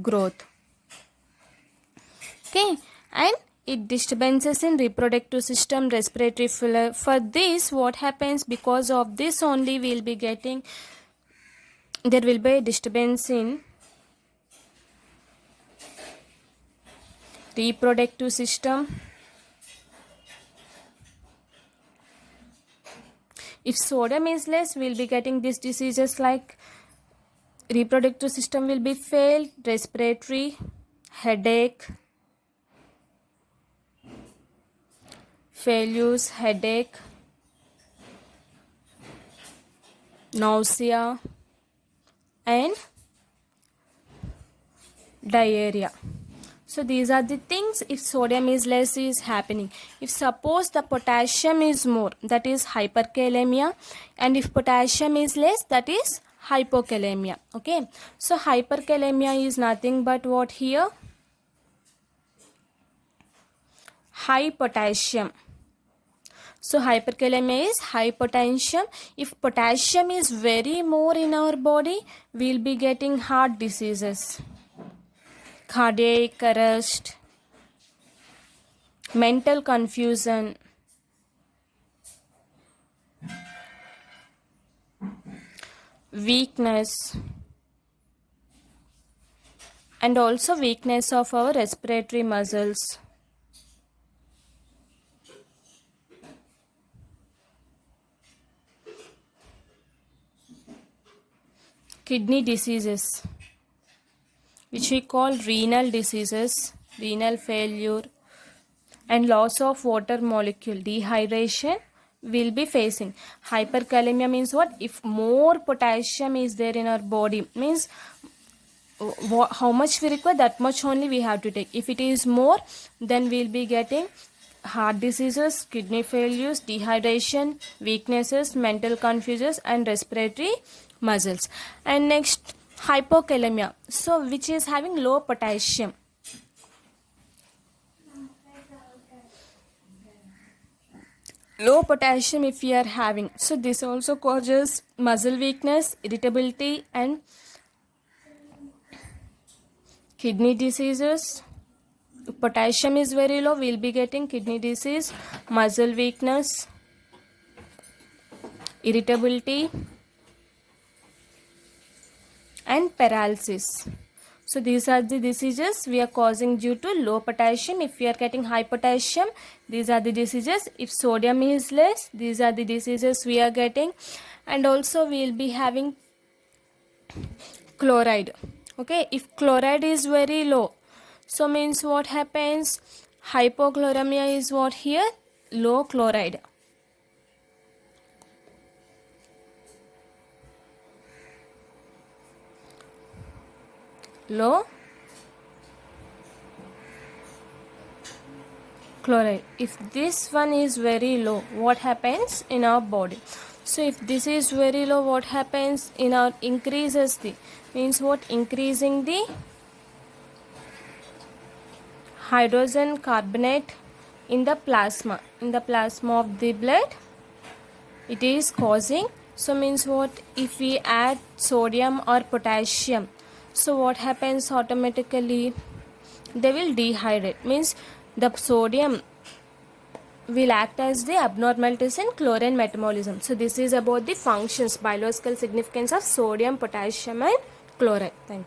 growth. Okay, and it disturbances in reproductive system, respiratory failure. For this, what happens, because of this only we will be getting, there will be a disturbance in reproductive system. If sodium is less, we will be getting these diseases like reproductive system will be failed, respiratory, headache, failures, headache, nausea, and diarrhea. So these are the things if sodium is less is happening. If suppose the potassium is more, that is hyperkalemia, and if potassium is less, that is hypokalemia. Okay, so hyperkalemia is nothing but what here? High potassium. So hyperkalemia is high potassium. If potassium is very more in our body, we will be getting heart diseases, cardiac arrest, mental confusion, weakness, and also weakness of our respiratory muscles. Kidney diseases, which we call renal diseases, renal failure, and loss of water molecule, dehydration will be facing. Hyperkalemia means what? If more potassium is there in our body, means how much we require, that much only we have to take. If it is more, then we will be getting heart diseases, kidney failures, dehydration, weaknesses, mental confusions, and respiratory muscles. And next, hypokalemia, so which is having low potassium. Low potassium if we are having, so this also causes muscle weakness, irritability, and kidney diseases. If potassium is very low, we will be getting kidney disease, muscle weakness, irritability, and paralysis. So these are the diseases we are causing due to low potassium. If we are getting high potassium, these are the diseases. If sodium is less, these are the diseases we are getting. And also we will be having chloride. Okay, if chloride is very low, so means what happens? Hypochloremia is what here? Low chloride. Low chloride. If this one is very low, what happens in our body? So if this is very low, what happens in our increases the, means what? Increasing the hydrogen carbonate in the plasma of the blood, it is causing. So means what? If we add sodium or potassium, so what happens automatically? They will dehydrate, means the sodium will act as the abnormalities in chlorine metabolism. So this is about the functions, biological significance of sodium, potassium, and chloride. Thank you.